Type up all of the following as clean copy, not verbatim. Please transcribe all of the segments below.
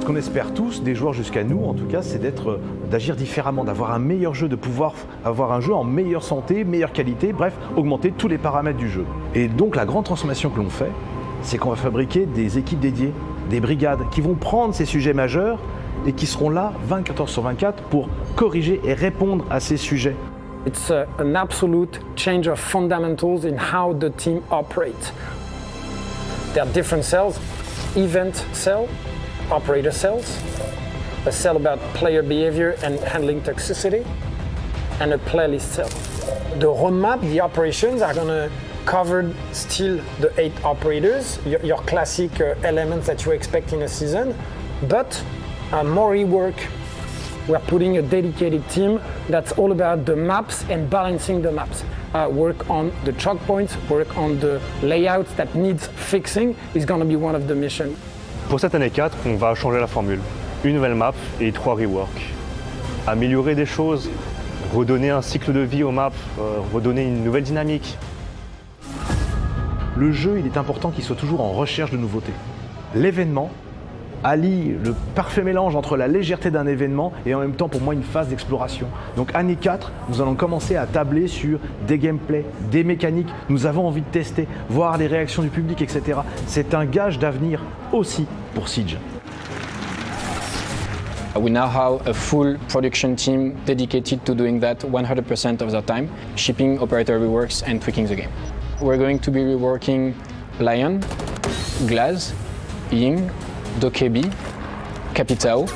Ce qu'on espère tous, des joueurs jusqu'à nous en tout cas, c'est d'agir différemment, d'avoir un meilleur jeu, de pouvoir avoir un jeu en meilleure santé, meilleure qualité, bref, augmenter tous les paramètres du jeu. Et donc la grande transformation que l'on fait, c'est qu'on va fabriquer des équipes dédiées, des brigades qui vont prendre ces sujets majeurs et qui seront là 24 heures sur 24 pour corriger et répondre à ces sujets. It's an absolute change of fundamentals in how the team operates. There are different cells, event cell, operator cells, a cell about player behavior and handling toxicity, and a playlist cell. The roadmap, the operations are going to cover still the 8 operators, your classic elements that you expect in a season, but more rework. We're putting a dedicated team that's all about the maps and balancing the maps. Work on the choke points, work on the layouts that needs fixing is going to be one of the missions. Pour cette année 4, on va changer la formule. Une nouvelle map et 3 reworks. Améliorer des choses, redonner un cycle de vie aux maps, redonner une nouvelle dynamique. Le jeu, il est important qu'il soit toujours en recherche de nouveautés. L'événement allie le parfait mélange entre la légèreté d'un événement et en même temps pour moi une phase d'exploration. Donc année 4, nous allons commencer à tabler sur des gameplays, des mécaniques, nous avons envie de tester, voir les réactions du public, etc. C'est un gage d'avenir aussi pour Siege. We now have a full production team dedicated to doing that 100% of the time, shipping operator reworks and tweaking the game. We're going to be reworking Lion, Glass, Ying, Dokebi, Capitao,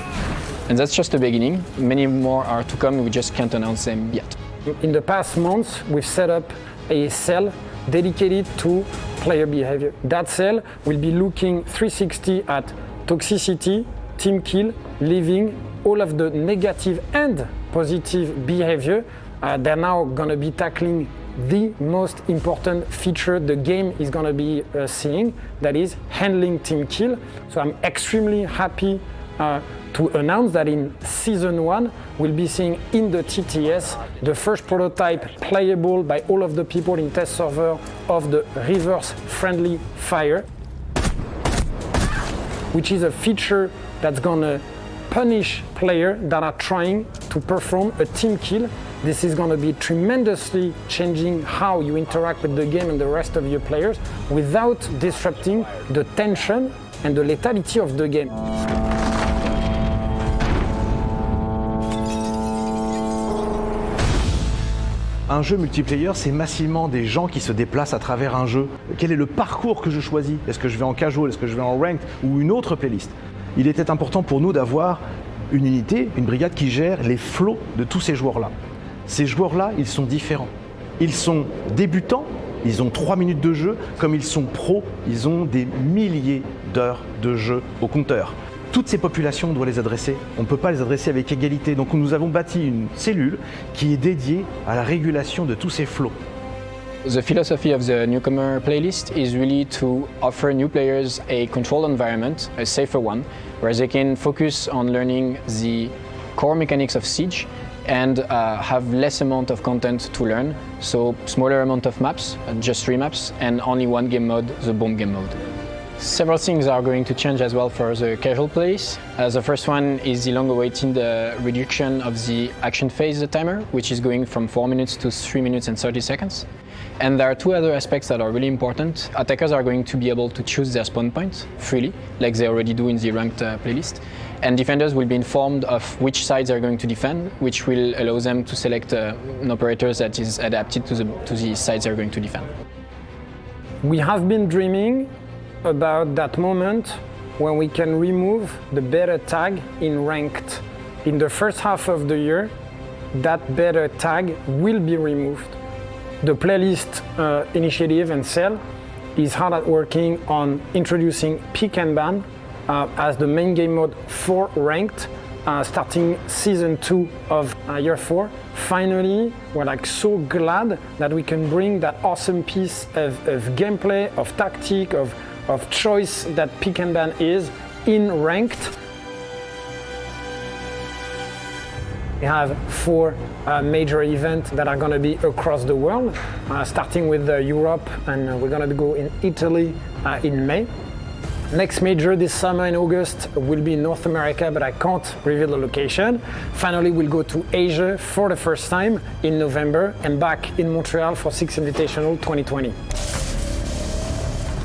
and that's just the beginning. Many more are to come, we just can't announce them yet. In the past months, we've set up a cell dedicated to player behavior. That cell will be looking 360 at toxicity, team kill, living, all of the negative and positive behavior. They're now going to be tackling the most important feature the game is going to be seeing, that is handling team kill. So I'm extremely happy to announce that in Season 1 we'll be seeing in the TTS the first prototype playable by all of the people in test server of the reverse friendly fire, which is a feature that's going to punish players that are trying to perform a team kill. This is going to be tremendously changing how you interact with the game and the rest of your players without disrupting the tension and the lethality of the game. Un jeu multiplayer, c'est massivement des gens qui se déplacent à travers un jeu. Quel est le parcours que je choisis? Est-ce que je vais en casual, est-ce que je vais en ranked ou une autre playlist? Il était important pour nous d'avoir une unité, une brigade qui gère les flots de tous ces joueurs-là. Ces joueurs-là, ils sont différents. Ils sont débutants, ils ont 3 minutes de jeu, comme ils sont pros, ils ont des milliers d'heures de jeu au compteur. Toutes ces populations, on doit les adresser. On ne peut pas les adresser avec égalité. Donc nous avons bâti une cellule qui est dédiée à la régulation de tous ces flots. The philosophy of the newcomer playlist is really to offer new players a controlled environment, a safer one, where they can focus on learning the core mechanics of Siege and have less amount of content to learn, so smaller amount of maps, just 3 maps, and only 1 game mode, the bomb game mode. Several things are going to change as well for the casual players. The first one is the long-awaited reduction of the action phase timer, which is going from 4 minutes to 3 minutes and 30 seconds. And there are 2 other aspects that are really important. Attackers are going to be able to choose their spawn point freely, like they already do in the ranked playlist. And defenders will be informed of which sides they're going to defend, which will allow them to select an operator that is adapted to the sides they're going to defend. We have been dreaming about that moment when we can remove the beta tag in ranked. In the first half of the year, that beta tag will be removed. The playlist initiative and cell is hard at working on introducing pick and ban as the main game mode for ranked, starting season 2 of year 4. Finally, we're so glad that we can bring that awesome piece of gameplay, of tactic, of choice that pick and ban is in ranked. We have 4 major events that are going to be across the world, starting with Europe, and we're going to go in Italy in May. Next major this summer in August will be in North America, but I can't reveal the location. Finally, we'll go to Asia for the first time in November and back in Montreal for Six Invitational 2020.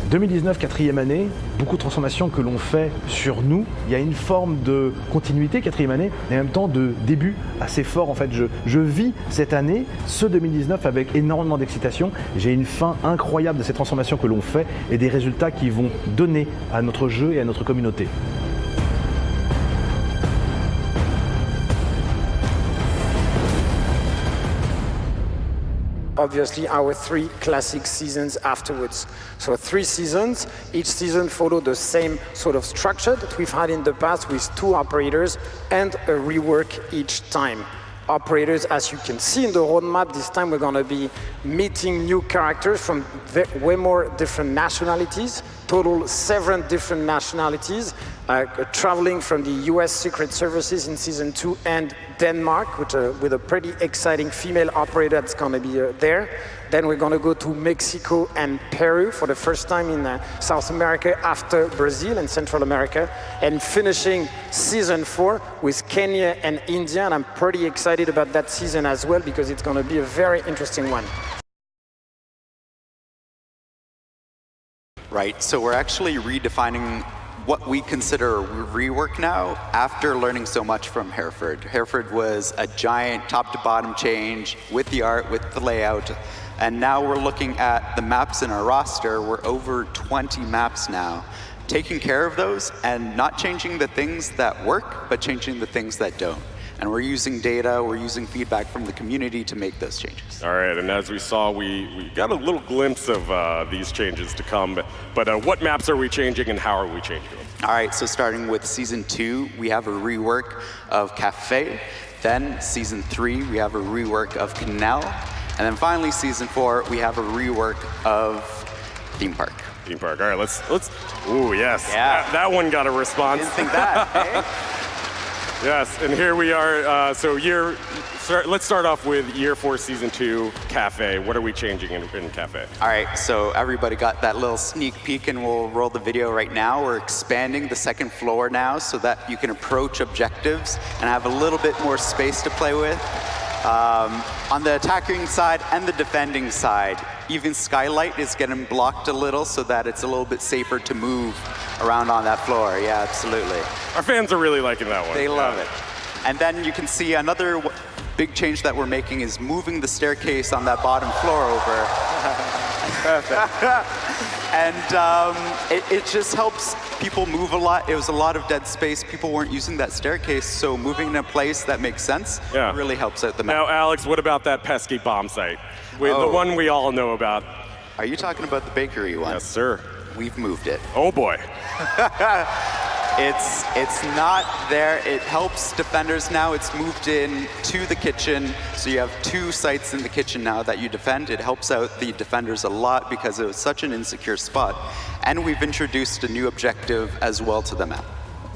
2019, quatrième année, beaucoup de transformations que l'on fait sur nous. Il y a une forme de continuité, quatrième année, et en même temps de début assez fort. En fait, je vis cette année, ce 2019, avec énormément d'excitation. J'ai une fin incroyable de ces transformations que l'on fait et des résultats qui vont donner à notre jeu et à notre communauté. Obviously our 3 classic seasons afterwards. So 3 seasons, each season followed the same sort of structure that we've had in the past with 2 operators and a rework each time. Operators, as you can see in the roadmap, this time we're going to be meeting new characters from way more different nationalities, total 7 different nationalities, traveling from the US Secret Services in season 2 and Denmark, with a pretty exciting female operator that's going to be there. Then we're going to go to Mexico and Peru for the first time in South America after Brazil and Central America, and finishing season 4 with Kenya and India. And I'm pretty excited about that season as well because it's going to be a very interesting one. Right, so we're actually redefining what we consider a rework now after learning so much from Hereford. Hereford was a giant top to bottom change with the art, with the layout, and now we're looking at the maps in our roster. We're over 20 maps now, taking care of those and not changing the things that work, but changing the things that don't. And we're using data, we're using feedback from the community to make those changes. All right, and as we saw, we got a little glimpse of these changes to come, but what maps are we changing and how are we changing them? All right, so starting with season 2, we have a rework of Café. Then season 3, we have a rework of Canal. And then finally, season 4, we have a rework of Theme Park. Theme Park, all right, let's ooh, yes. Yeah. That one got a response. Didn't think that, eh? Yes, and here we are. Let's start off with year 4, season 2, Cafe. What are we changing in Cafe? All right, so everybody got that little sneak peek, and we'll roll the video right now. We're expanding the second floor now so that you can approach objectives and have a little bit more space to play with. On the attacking side and the defending side, even Skylight is getting blocked a little so that it's a little bit safer to move around on that floor. Yeah, absolutely. Our fans are really liking that one. They love it. And then you can see another big change that we're making is moving the staircase on that bottom floor over. And it just helps people move a lot. It was a lot of dead space. People weren't using that staircase, so moving in a place that makes sense really helps out the map. Now, Alex, what about that pesky bomb site? The one we all know about. Are you talking about the bakery one? Yes, sir. We've moved it. Oh, boy. It's not there. It helps defenders now. It's moved in to the kitchen. So you have 2 sites in the kitchen now that you defend. It helps out the defenders a lot because it was such an insecure spot. And we've introduced a new objective as well to the map.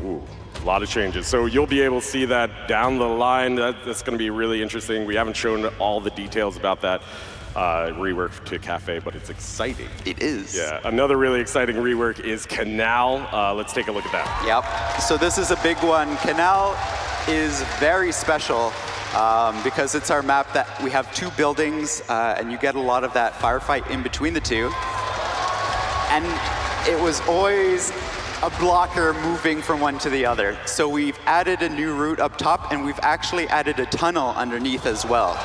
Ooh, a lot of changes. So you'll be able to see that down the line. That's going to be really interesting. We haven't shown all the details about that rework to Cafe, but it's exciting. It is. Yeah, another really exciting rework is Canal. Let's take a look at that. Yep, so this is a big one. Canal is very special because it's our map that we have 2 buildings and you get a lot of that firefight in between the 2. And it was always a blocker moving from one to the other. So we've added a new route up top and we've actually added a tunnel underneath as well.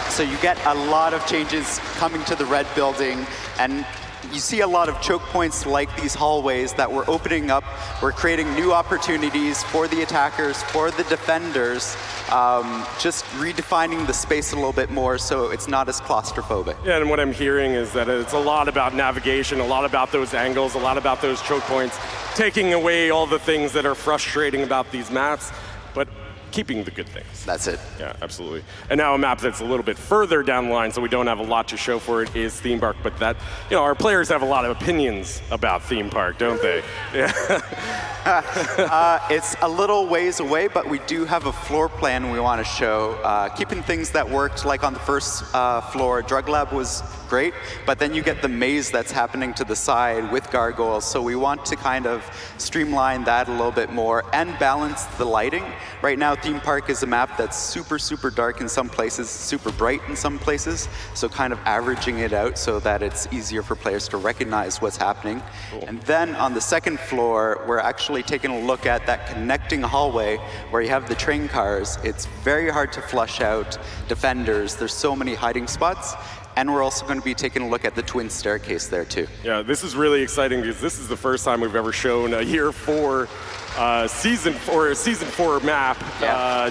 So you get a lot of changes coming to the red building, and you see a lot of choke points like these hallways that we're opening up. We're creating new opportunities for the attackers, for the defenders, just redefining the space a little bit more so it's not as claustrophobic. Yeah, and what I'm hearing is that it's a lot about navigation, a lot about those angles, a lot about those choke points, taking away all the things that are frustrating about these maps. But keeping the good things. That's it. Yeah, absolutely. And now a map that's a little bit further down the line, so we don't have a lot to show for it, is Theme Park. But that, our players have a lot of opinions about Theme Park, don't they? Yeah. It's a little ways away, but we do have a floor plan we want to show. Keeping things that worked, like on the first floor, Drug Lab was great, but then you get the maze that's happening to the side with gargoyles, so we want to kind of streamline that a little bit more and balance the lighting. Right now, Theme Park is a map that's super, super dark in some places, super bright in some places, so kind of averaging it out so that it's easier for players to recognize what's happening. Cool. And then on the second floor, we're actually taking a look at that connecting hallway where you have the train cars. It's very hard to flush out defenders. There's so many hiding spots. And we're also going to be taking a look at the twin staircase there too. Yeah, this is really exciting because this is the first time we've ever shown a year 4 season 4 map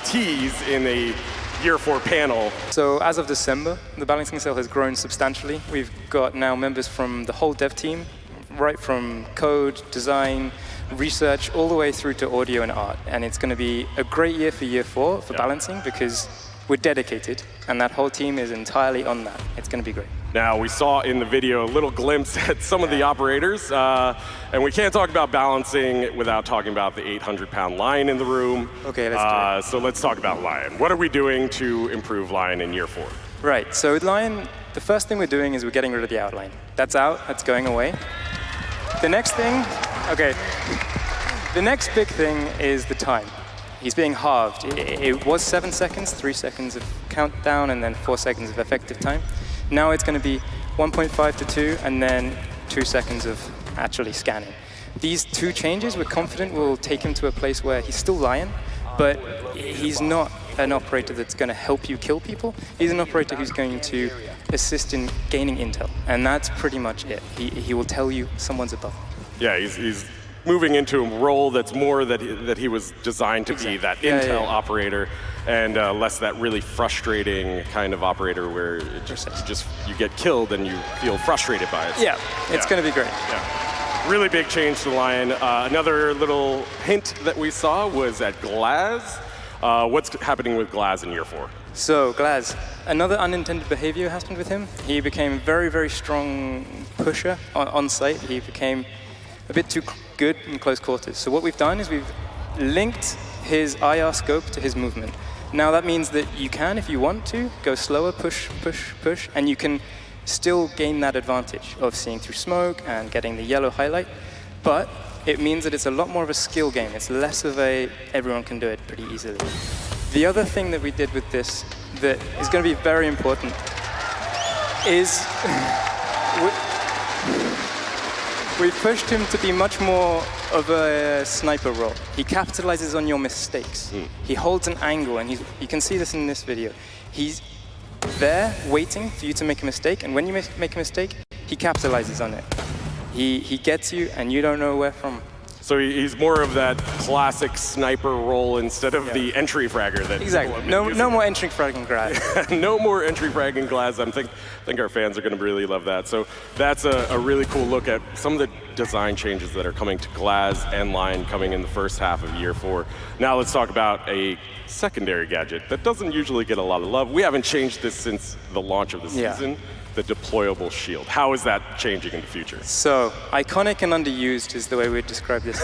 tease in a year 4 panel. So as of December, the balancing cell has grown substantially. We've got now members from the whole dev team, right from code, design, research, all the way through to audio and art. And it's going to be a great year for year 4 for balancing because we're dedicated, and that whole team is entirely on that. It's going to be great. Now, we saw in the video a little glimpse at some of the operators, and we can't talk about balancing without talking about the 800-pound lion in the room. Okay, let's do it. So let's talk about lion. What are we doing to improve lion in year 4? Right, so with lion, the first thing we're doing is we're getting rid of the outline. That's out, that's going away. The next thing, the next big thing is the time. He's being halved. It was 7 seconds, 3 seconds of countdown, and then 4 seconds of effective time. Now it's going to be 1.5 to 2, and then 2 seconds of actually scanning. These 2 changes, we're confident will take him to a place where he's still lion, but he's not an operator that's going to help you kill people. He's an operator who's going to assist in gaining intel, and that's pretty much it. He will tell you someone's above him. Yeah, he's moving into a role that's more that he was designed to be, that intel operator, and less that really frustrating kind of operator where it just you get killed and you feel frustrated by it. Yeah, it's going to be great. Yeah. Really big change to Lion. Another little hint that we saw was at Glaz. What's happening with Glaz in year 4? So Glaz, another unintended behavior happened with him. He became a very, very strong pusher on site. He became a bit too good in close quarters. So what we've done is we've linked his IR scope to his movement. Now that means that you can, if you want to, go slower, push, push, push, and you can still gain that advantage of seeing through smoke and getting the yellow highlight. But it means that it's a lot more of a skill game. It's less of a everyone can do it pretty easily. The other thing that we did with this that is going to be very important is we pushed him to be much more of a sniper role. He capitalizes on your mistakes. He holds an angle, and you can see this in this video. He's there waiting for you to make a mistake, and when you make a mistake, he capitalizes on it. He gets you, and you don't know where from. So he's more of that classic sniper role instead of the entry fragger that exactly. No more entry frag in Glaz. No more entry frag in Glaz. I think our fans are going to really love that. So that's a really cool look at some of the design changes that are coming to Glaz and Lion coming in the first half of year 4. Now let's talk about a secondary gadget that doesn't usually get a lot of love. We haven't changed this since the launch of the season. The deployable shield. How is that changing in the future? So, iconic and underused is the way we'd describe this.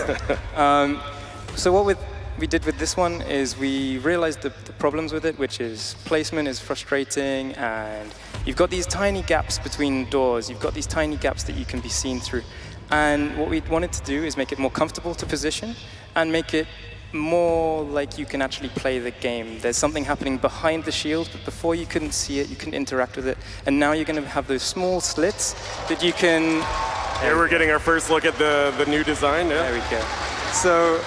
So what we did with this one is we realized the problems with it, which is placement is frustrating, and you've got these tiny gaps between doors, you've got these tiny gaps that you can be seen through. And what we wanted to do is make it more comfortable to position and make it more like you can actually play the game. There's something happening behind the shield, but before you couldn't see it, you couldn't interact with it. And now you're going to have those small slits that you can... Here we're getting our first look at the new design. Yeah. There we go. So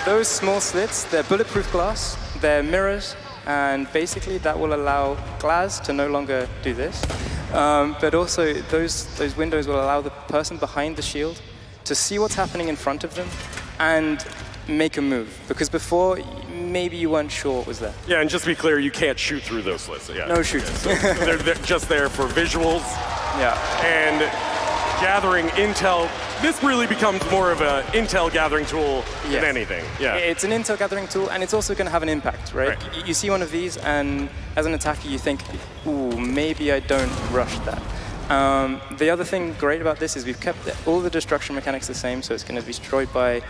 those small slits, they're bulletproof glass, they're mirrors, and basically that will allow Glaz to no longer do this. But also those windows will allow the person behind the shield to see what's happening in front of them and make a move, because before maybe you weren't sure what was there. Yeah, and just to be clear, you can't shoot through those slits. Yeah. No shooting. Yeah, so they're just there for visuals. Yeah. And gathering intel this really becomes more of an intel gathering tool Yes. than anything. Yeah. It's an intel gathering tool, and it's also going to have an impact, right? Right. You see one of these, and as an attacker, you think, ooh, maybe I don't rush that. The other thing great about this is we've kept all the destruction mechanics the same, so it's going to be destroyed by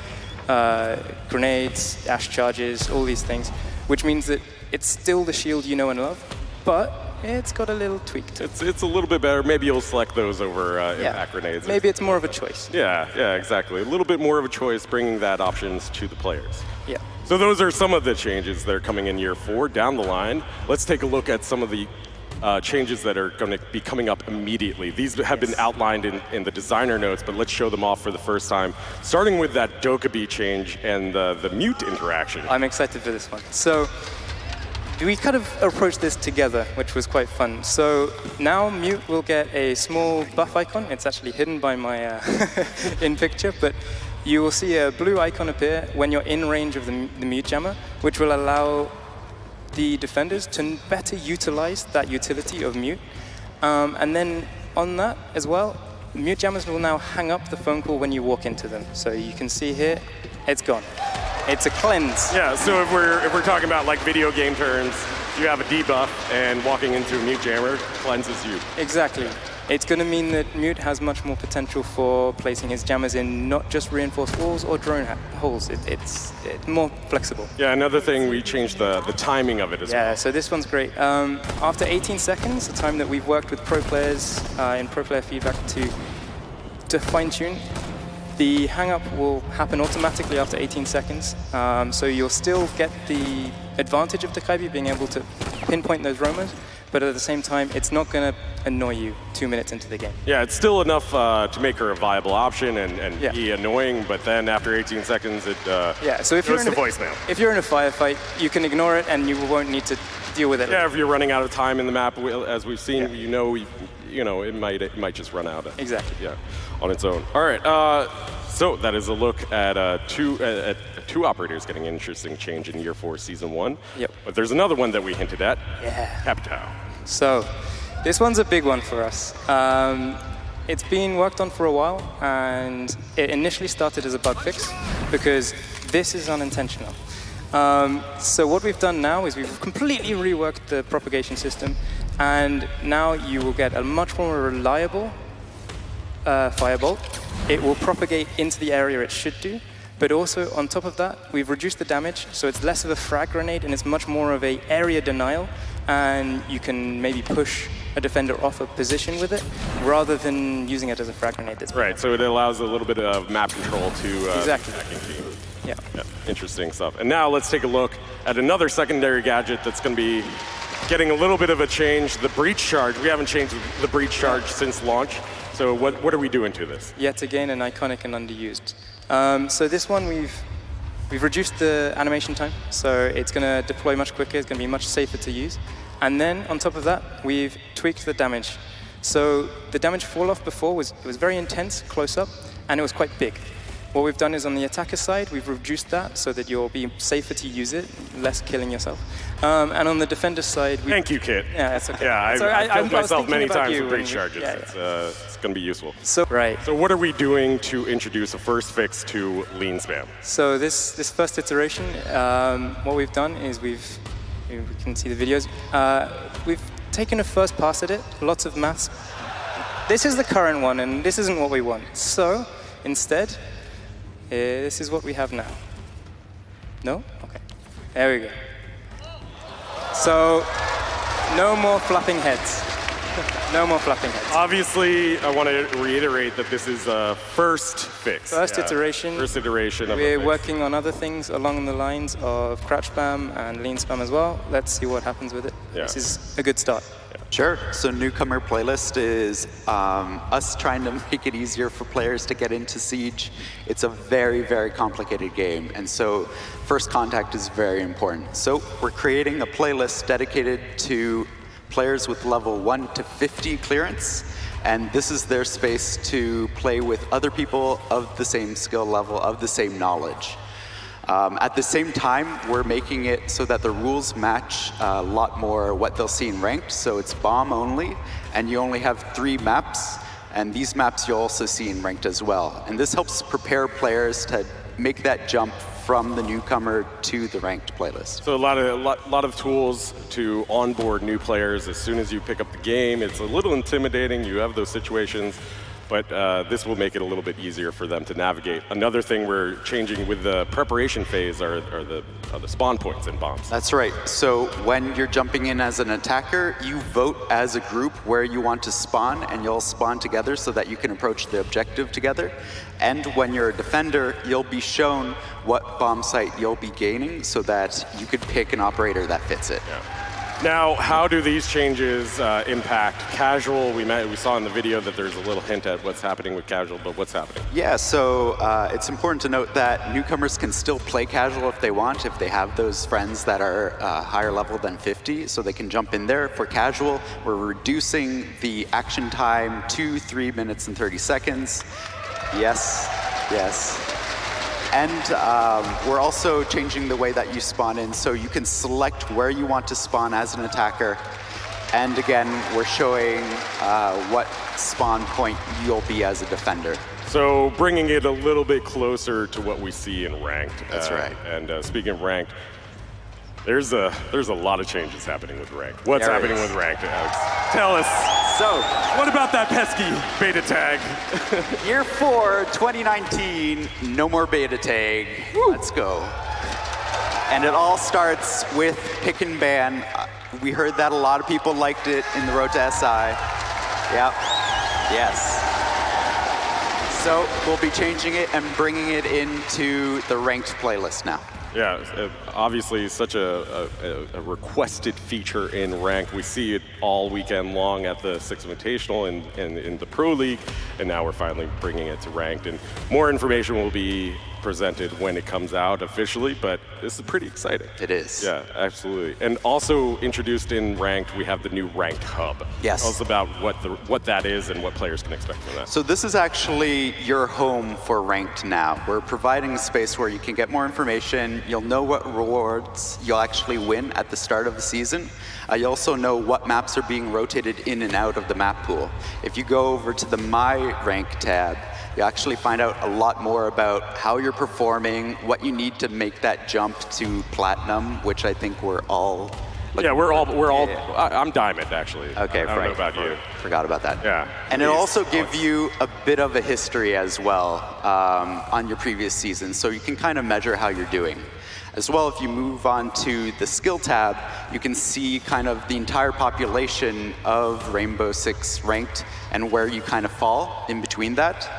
grenades, ash charges, all these things, which means that it's still the shield you know and love, but it's got a little tweak to it. It's a little bit better. Maybe you'll select those over impact grenades. Maybe it's more of a choice. Yeah, exactly. A little bit more of a choice, bringing that options to the players. Yeah. So those are some of the changes that are coming in year 4. Down the line, let's take a look at some of the changes that are going to be coming up immediately. These have been outlined in the designer notes, but let's show them off for the first time. Starting with that Dokkaebi change and the mute interaction. I'm excited for this one. So we kind of approached this together, which was quite fun. So now mute will get a small buff icon. It's actually hidden by my in picture, but you will see a blue icon appear when you're in range of the mute jammer, which will allow the defenders to better utilize that utility of mute. And then on that as well, mute jammers will now hang up the phone call when you walk into them. So you can see here, it's gone. It's a cleanse. Yeah, so if we're talking about like video game terms, you have a debuff and walking into a mute jammer cleanses you. Exactly. It's going to mean that mute has much more potential for placing his jammers in not just reinforced walls or drone holes. It's more flexible. Yeah, another thing, we changed the timing of it as well. Yeah, so this one's great. After 18 seconds, the time that we've worked with pro players in pro player feedback to fine tune, the hang up will happen automatically after 18 seconds. So you'll still get the advantage of Dokkaebi being able to pinpoint those roamers, but at the same time, it's not going to annoy you 2 minutes into the game. Yeah, it's still enough to make her a viable option and be annoying, but then after 18 seconds, it so if goes to voicemail. If you're in a firefight, you can ignore it and you won't need to deal with it. Yeah, if you're running out of time in the map, as we've seen, you know, it might just run out. Exactly. Yeah, on its own. All right. So that is a look at two operators getting an interesting change in Year 4 Season 1. Yep. But there's another one that we hinted at. Yeah. Capital. So this one's a big one for us. It's been worked on for a while, and it initially started as a bug fix because this is unintentional. So what we've done now is we've completely reworked the propagation system, and now you will get a much more reliable firebolt. It will propagate into the area it should do, but also on top of that, we've reduced the damage, so it's less of a frag grenade and it's much more of a area denial, and you can maybe push a defender off a position with it rather than using it as a frag grenade. Right, so it allows a little bit of map control to exactly. the attacking team. Yeah. Interesting stuff. And now let's take a look at another secondary gadget that's going to be getting a little bit of a change, the breach charge. We haven't changed the breach charge since launch. So what are we doing to this? Yet again, an iconic and underused. So this one, we've reduced the animation time, so it's going to deploy much quicker, it's going to be much safer to use. And then, on top of that, we've tweaked the damage. So the damage fall-off before was very intense, close up, and it was quite big. What we've done is on the attacker side, we've reduced that so that you'll be safer to use it, less killing yourself. And on the defender side, Thank you, Kit. Yeah, that's okay. Yeah, I've killed myself many times with breach charges. Yeah, It's going to be useful. So what are we doing to introduce a first fix to lean spam? So this first iteration, what we've done is we can see the videos. We've taken a first pass at it, lots of maths. This is the current one, and this isn't what we want. So instead, this is what we have now. No? Okay. There we go. So, no more flapping heads. No more flapping heads. Obviously, I want to reiterate that this is a first fix. First iteration. First iteration of We're working on other things along the lines of crouch spam and lean spam as well. Let's see what happens with it. Yeah. This is a good start. Sure. So newcomer playlist is us trying to make it easier for players to get into Siege. It's a very, very complicated game, and so first contact is very important. So we're creating a playlist dedicated to players with level 1 to 50 clearance, and this is their space to play with other people of the same skill level, of the same knowledge. At the same time, we're making it so that the rules match a lot more what they'll see in ranked. So it's bomb only, and you only have 3 maps, And these maps you'll also see in ranked as well. And this helps prepare players to make that jump from the newcomer to the ranked playlist. So a lot of tools to onboard new players as soon as you pick up the game. It's a little intimidating. You have those situations, but this will make it a little bit easier for them to navigate. Another thing we're changing with the preparation phase are the spawn points in bombs. That's right. So when you're jumping in as an attacker, you vote as a group where you want to spawn, and you'll spawn together so that you can approach the objective together. And when you're a defender, you'll be shown what bomb site you'll be gaining so that you could pick an operator that fits it. Yeah. Now, how do these changes impact casual? We saw in the video that there's a little hint at what's happening with casual, but what's happening? Yeah, so it's important to note that newcomers can still play casual if they want, if they have those friends that are higher level than 50, so they can jump in there. For casual, we're reducing the action time to 3 minutes and 30 seconds. Yes, yes. And we're also changing the way that you spawn in, so you can select where you want to spawn as an attacker. And again, we're showing what spawn point you'll be as a defender. So bringing it a little bit closer to what we see in ranked. That's right. And speaking of ranked, there's a lot of changes happening with ranked. What's There happening is. with ranked, Alex? Tell us. So, What about that pesky beta tag? Year 4, 2019, no more beta tag. Let's go. And it all starts with pick and ban. We heard that a lot of people liked it in the road to SI. Yep. Yes. So we'll be changing it and bringing it into the ranked playlist now. Yeah, obviously such a requested feature in ranked. We see it all weekend long at the Six Invitational and in the Pro League, and now we're finally bringing it to ranked. And more information will be presented when it comes out officially, but this is pretty exciting. It is. Yeah, absolutely. And also introduced in ranked, we have the new ranked hub. Yes. Tell us about what that is and what players can expect from that. So this is actually your home for ranked now. We're providing a space where you can get more information. You'll know what rewards you'll actually win at the start of the season. You also know what maps are being rotated in and out of the map pool. If you go over to the My Rank tab, you actually find out a lot more about how you're performing, what you need to make that jump to platinum, which I think we're all. Yeah, we're all. Yeah. I'm diamond actually. Okay, I don't know about you. Forgot about that. Yeah. And it'll also give you a bit of a history as well on your previous season, so you can kind of measure how you're doing. As well, if you move on to the skill tab, you can see kind of the entire population of Rainbow Six ranked and where you kind of fall in between that.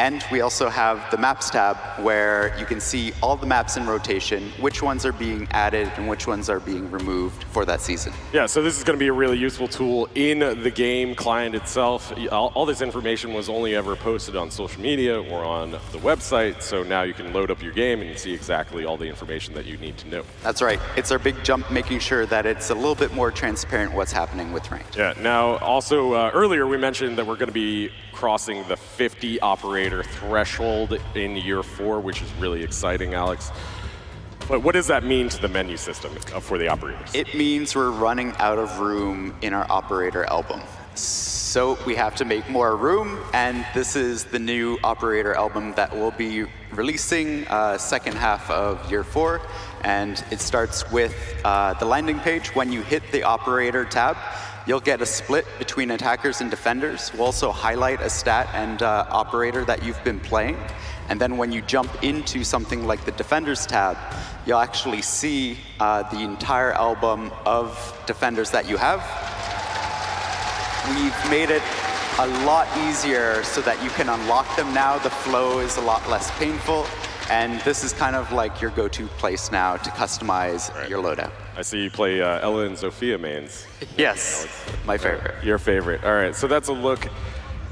And we also have the Maps tab where you can see all the maps in rotation, which ones are being added and which ones are being removed for that season. Yeah, so this is going to be a really useful tool in the game client itself. All this information was only ever posted on social media or on the website, so now you can load up your game and see exactly all the information that you need to know. That's right. It's our big jump, making sure that it's a little bit more transparent what's happening with ranked. Yeah, now also earlier we mentioned that we're going to be crossing the 50 operator threshold in year 4, which is really exciting, Alex. But what does that mean to the menu system for the operators? It means we're running out of room in our operator album. So we have to make more room, and this is the new operator album that we'll be releasing second half of year 4. And it starts with the landing page. When you hit the operator tab, you'll get a split between attackers and defenders. We'll also highlight a stat and operator that you've been playing. And then when you jump into something like the defenders tab, you'll actually see the entire album of defenders that you have. We've made it a lot easier so that you can unlock them now. The flow is a lot less painful. And this is kind of like your go-to place now to customize your loadout. I see you play Ella and Zofia mains. Yes, my favorite. Your favorite. All right, so that's a look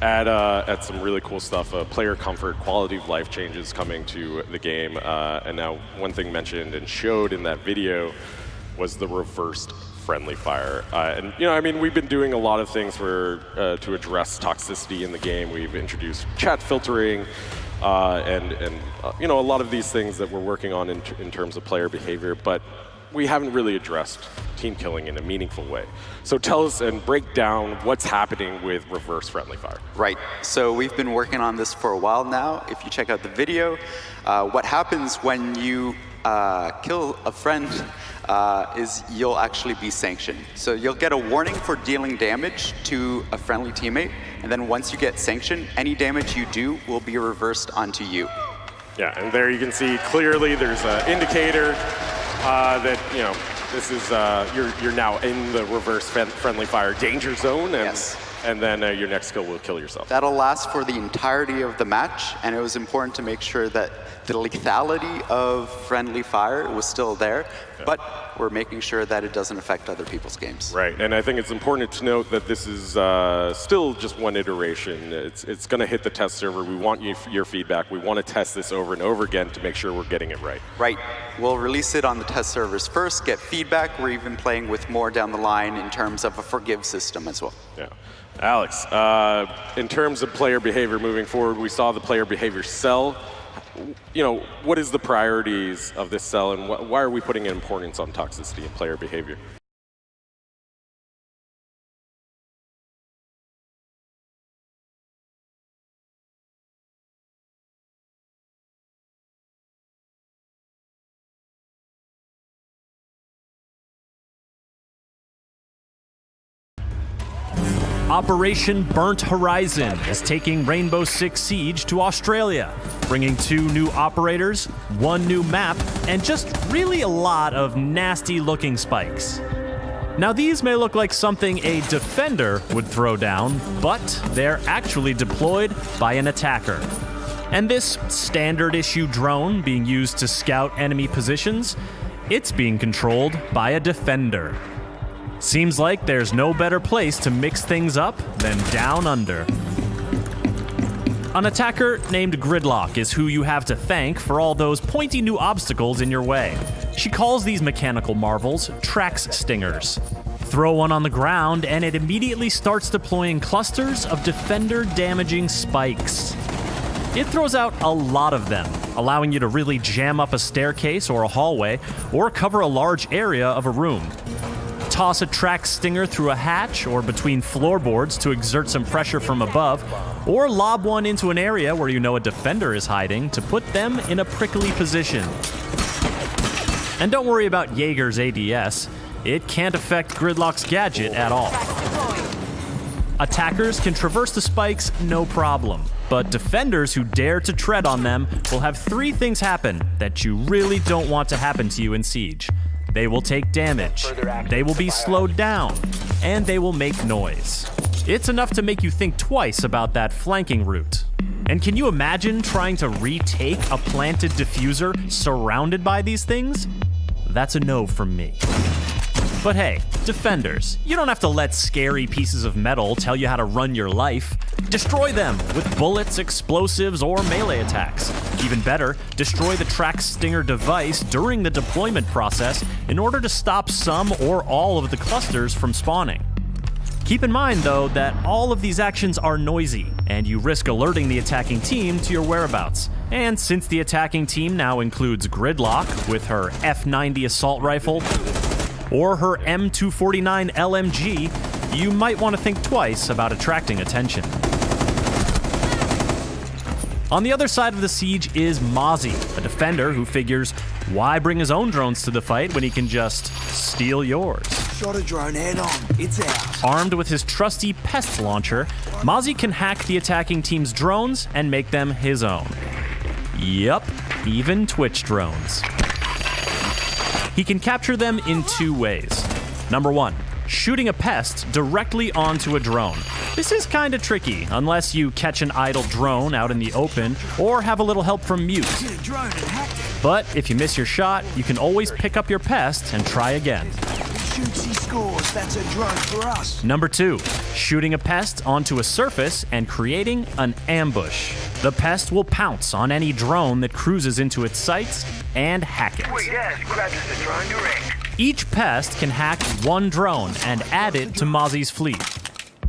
at some really cool stuff. Player comfort, quality of life changes coming to the game. And now one thing mentioned and showed in that video was the reversed friendly fire. And I mean, we've been doing a lot of things to address toxicity in the game. We've introduced chat filtering, and a lot of these things that we're working on in terms of player behavior. But we haven't really addressed team killing in a meaningful way. So tell us and break down what's happening with reverse friendly fire. Right. So we've been working on this for a while now. If you check out the video, what happens when you kill a friend is you'll actually be sanctioned. So you'll get a warning for dealing damage to a friendly teammate, and then once you get sanctioned, any damage you do will be reversed onto you. Yeah, and there you can see clearly there's an indicator that, you know, this is, you're now in the reverse friendly fire danger zone, and, yes. And then your next kill will kill yourself. That'll last for the entirety of the match, and it was important to make sure that the lethality of friendly fire was still there, but we're making sure that it doesn't affect other people's games. Right, and I think it's important to note that this is still just one iteration. It's going to hit the test server. We want your feedback. We want to test this over and over again to make sure we're getting it right. Right. We'll release it on the test servers first, get feedback. We're even playing with more down the line in terms of a forgive system as well. Yeah. Alex, in terms of player behavior moving forward, we saw the player behavior cell. You know, what is the priorities of this cell, and why are we putting importance on toxicity and player behavior? Operation Burnt Horizon is taking Rainbow Six Siege to Australia, bringing 2 new operators, 1 new map, and just really a lot of nasty-looking spikes. Now these may look like something a defender would throw down, but they're actually deployed by an attacker. And this standard-issue drone being used to scout enemy positions, it's being controlled by a defender. Seems like there's no better place to mix things up than down under. An attacker named Gridlock is who you have to thank for all those pointy new obstacles in your way. She calls these mechanical marvels Trax Stingers. Throw one on the ground and it immediately starts deploying clusters of defender-damaging spikes. It throws out a lot of them, allowing you to really jam up a staircase or a hallway, or cover a large area of a room. Toss a Trax Stinger through a hatch or between floorboards to exert some pressure from above, or lob one into an area where you know a defender is hiding to put them in a prickly position. And don't worry about Jaeger's ADS, it can't affect Gridlock's gadget at all. Attackers can traverse the spikes no problem, but defenders who dare to tread on them will have 3 things happen that you really don't want to happen to you in Siege. They will take damage, they will be slowed down, and they will make noise. It's enough to make you think twice about that flanking route. And can you imagine trying to retake a planted diffuser surrounded by these things? That's a no from me. But hey, defenders, you don't have to let scary pieces of metal tell you how to run your life. Destroy them with bullets, explosives, or melee attacks. Even better, destroy the Trax Stinger device during the deployment process in order to stop some or all of the clusters from spawning. Keep in mind, though, that all of these actions are noisy, and you risk alerting the attacking team to your whereabouts. And since the attacking team now includes Gridlock with her F90 assault rifle, or her M249 LMG, you might want to think twice about attracting attention. On the other side of the siege is Mozzie, a defender who figures, why bring his own drones to the fight when he can just steal yours? Shot a drone head on, it's out. Armed with his trusty pest launcher, Mozzie can hack the attacking team's drones and make them his own. Yup, even Twitch drones. He can capture them in 2 ways. Number 1, shooting a pest directly onto a drone. This is kinda tricky, unless you catch an idle drone out in the open, or have a little help from Mute. But if you miss your shot, you can always pick up your pest and try again. Shoots, he scores, that's a drone for us. Number 2, shooting a pest onto a surface and creating an ambush. The pest will pounce on any drone that cruises into its sights and hack it. Each pest can hack 1 drone and add it to Mozzie's fleet.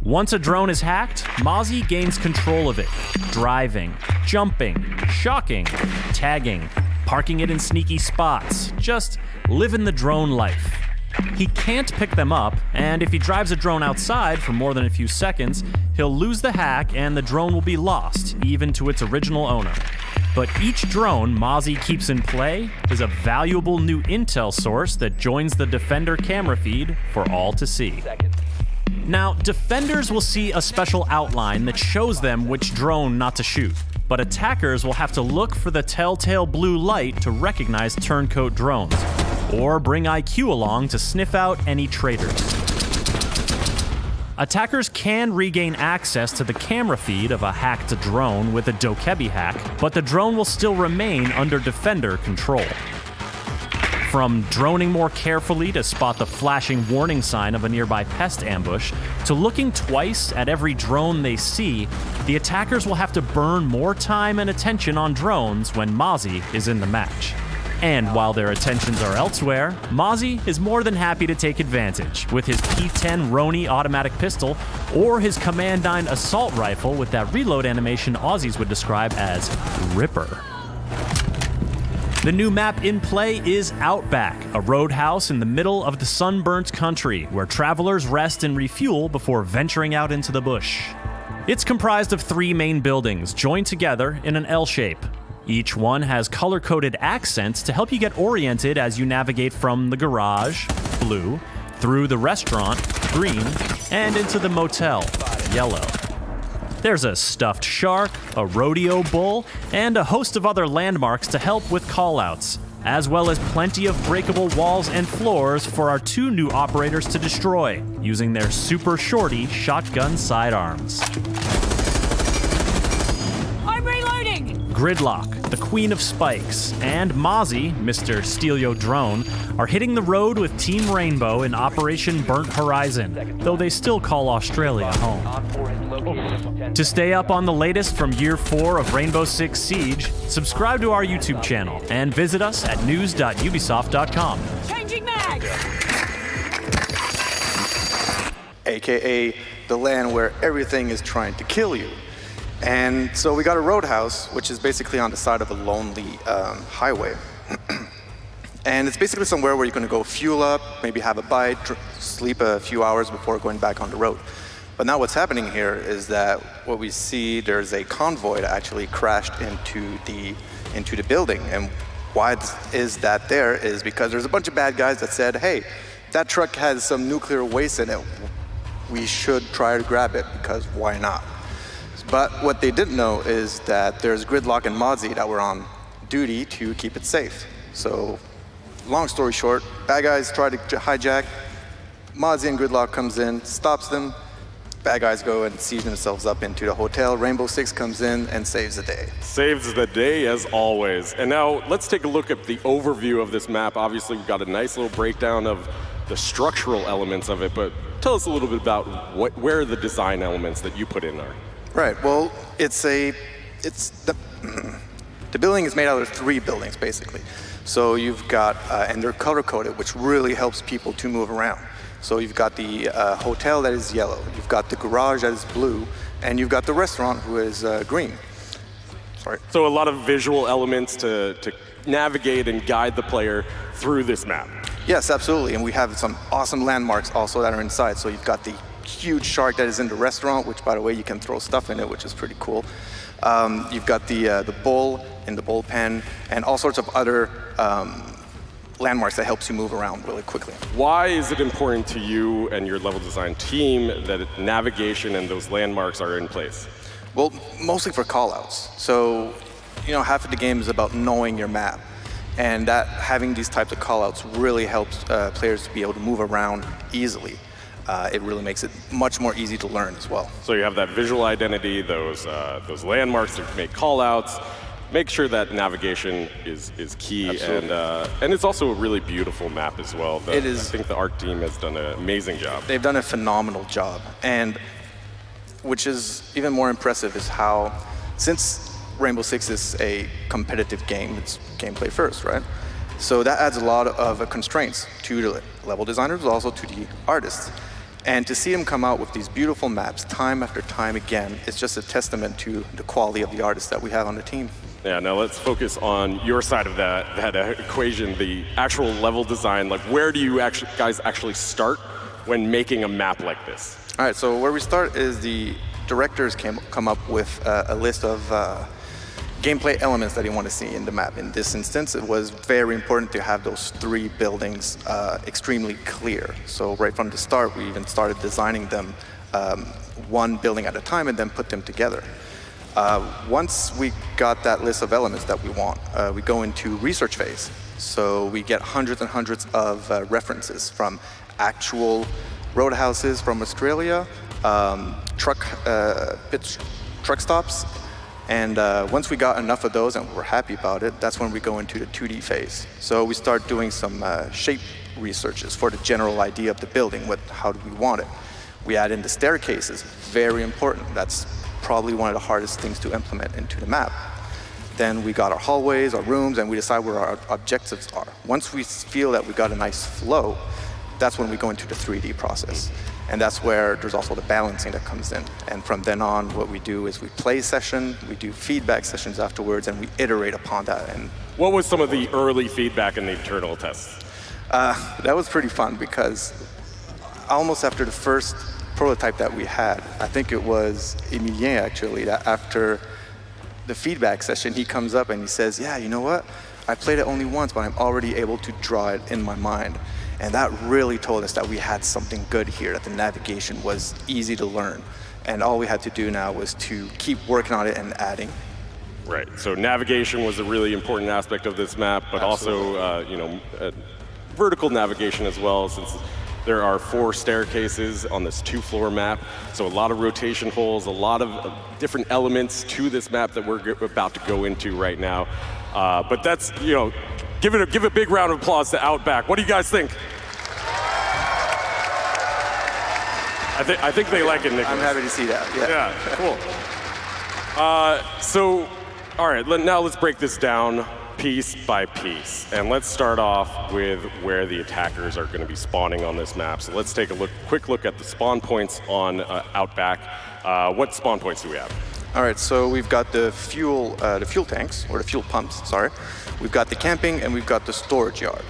Once a drone is hacked, Mozzie gains control of it, driving, jumping, shocking, tagging, parking it in sneaky spots, just living the drone life. He can't pick them up, and if he drives a drone outside for more than a few seconds, he'll lose the hack and the drone will be lost, even to its original owner. But each drone Mozzie keeps in play is a valuable new intel source that joins the Defender camera feed for all to see. Now, defenders will see a special outline that shows them which drone not to shoot, but attackers will have to look for the telltale blue light to recognize turncoat drones, or bring IQ along to sniff out any traitors. Attackers can regain access to the camera feed of a hacked drone with a Dokebi hack, but the drone will still remain under Defender control. From droning more carefully to spot the flashing warning sign of a nearby pest ambush, to looking twice at every drone they see, the attackers will have to burn more time and attention on drones when Mozzie is in the match. And while their attentions are elsewhere, Mozzie is more than happy to take advantage with his P10 Roni automatic pistol or his Command 9 assault rifle with that reload animation Aussies would describe as Ripper. The new map in play is Outback, a roadhouse in the middle of the sunburnt country where travelers rest and refuel before venturing out into the bush. It's comprised of 3 main buildings joined together in an L shape. Each one has color-coded accents to help you get oriented as you navigate from the garage, blue, through the restaurant, green, and into the motel, yellow. There's a stuffed shark, a rodeo bull, and a host of other landmarks to help with callouts, as well as plenty of breakable walls and floors for our 2 new operators to destroy, using their super shorty shotgun sidearms. I'm reloading! Gridlock, the Queen of Spikes, and Mozzie, Mr. Steelio Drone, are hitting the road with Team Rainbow in Operation Burnt Horizon, though they still call Australia home. To stay up on the latest from Year 4 of Rainbow Six Siege, subscribe to our YouTube channel and visit us at news.ubisoft.com. Changing mag! AKA the land where everything is trying to kill you. And so we got a roadhouse, which is basically on the side of a lonely highway. And it's basically somewhere where you're going to go fuel up, maybe have a bite, sleep a few hours before going back on the road. But now what's happening here is that what we see, there's a convoy that actually crashed into the building. And why is that there is because there's a bunch of bad guys that said, hey, that truck has some nuclear waste in it. We should try to grab it because why not? But what they didn't know is that there's Gridlock and Mozzie that were on duty to keep it safe. So, long story short, bad guys try to hijack. Mozzie and Gridlock comes in, stops them. Bad guys go and siege themselves up into the hotel. Rainbow Six comes in and saves the day. Saves the day as always. And now let's take a look at the overview of this map. Obviously, we've got a nice little breakdown of the structural elements of it, but tell us a little bit about where the design elements that you put in are. Right, well, the building is made out of 3 buildings, basically. So you've got, and they're color-coded, which really helps people to move around. So you've got the hotel that is yellow, you've got the garage that is blue, and you've got the restaurant who is green. Sorry. So a lot of visual elements to navigate and guide the player through this map. Yes, absolutely, and we have some awesome landmarks also that are inside. So you've got the huge shark that is in the restaurant, which, by the way, you can throw stuff in it, which is pretty cool. You've got the bull in the bullpen, and all sorts of other landmarks that helps you move around really quickly. Why is it important to you and your level design team that navigation and those landmarks are in place? Well, mostly for callouts. So, half of the game is about knowing your map. And that having these types of callouts really helps players to be able to move around easily. It really makes it much more easy to learn as well. So you have that visual identity, those landmarks to make callouts, make sure that navigation is key, and it's also a really beautiful map as well. It is. I think the art team has done an amazing job. They've done a phenomenal job, and which is even more impressive is how, since Rainbow Six is a competitive game, it's gameplay first, right? So that adds a lot of constraints to the level designers, but also to the artists. And to see them come out with these beautiful maps time after time again, it's just a testament to the quality of the artists that we have on the team. Yeah, now let's focus on your side of that equation, the actual level design. Like, where do you guys actually start when making a map like this? All right, so where we start is the directors come up with a list of gameplay elements that you want to see in the map. In this instance, it was very important to have those 3 buildings extremely clear. So right from the start, we even started designing them one building at a time and then put them together. Once we got that list of elements that we want, we go into research phase. So we get hundreds and hundreds of references from actual roadhouses from Australia, truck stops, and once we got enough of those and we're happy about it, that's when we go into the 2D phase. So we start doing some shape researches for the general idea of the building. How do we want it? We add in the staircases, very important. That's probably one of the hardest things to implement into the map. Then we got our hallways, our rooms, and we decide where our objectives are. Once we feel that we got a nice flow, that's when we go into the 3D process. And that's where there's also the balancing that comes in. And from then on, what we do is we play session, we do feedback sessions afterwards, and we iterate upon that. And what was some of the early feedback in the internal tests? That was pretty fun because almost after the first prototype that we had, I think it was Emilien actually, that after the feedback session, he comes up and he says, yeah, you know what? I played it only once, but I'm already able to draw it in my mind. And that really told us that we had something good here, that the navigation was easy to learn. And all we had to do now was to keep working on it and adding. Right, so navigation was a really important aspect of this map, but Absolutely. also, vertical navigation as well, since there are 4 staircases on this 2-floor map. So a lot of rotation holes, a lot of different elements to this map that we're about to go into right now. But that's, give a big round of applause to Outback. What do you guys think? I think they like it, Nicholas. I'm happy to see that. Yeah, cool. So, all right, now let's break this down piece by piece. And let's start off with where the attackers are going to be spawning on this map. So let's take a quick look at the spawn points on Outback. What spawn points do we have? All right, so we've got the fuel tanks, or the fuel pumps, sorry. We've got the camping, and we've got the storage yard.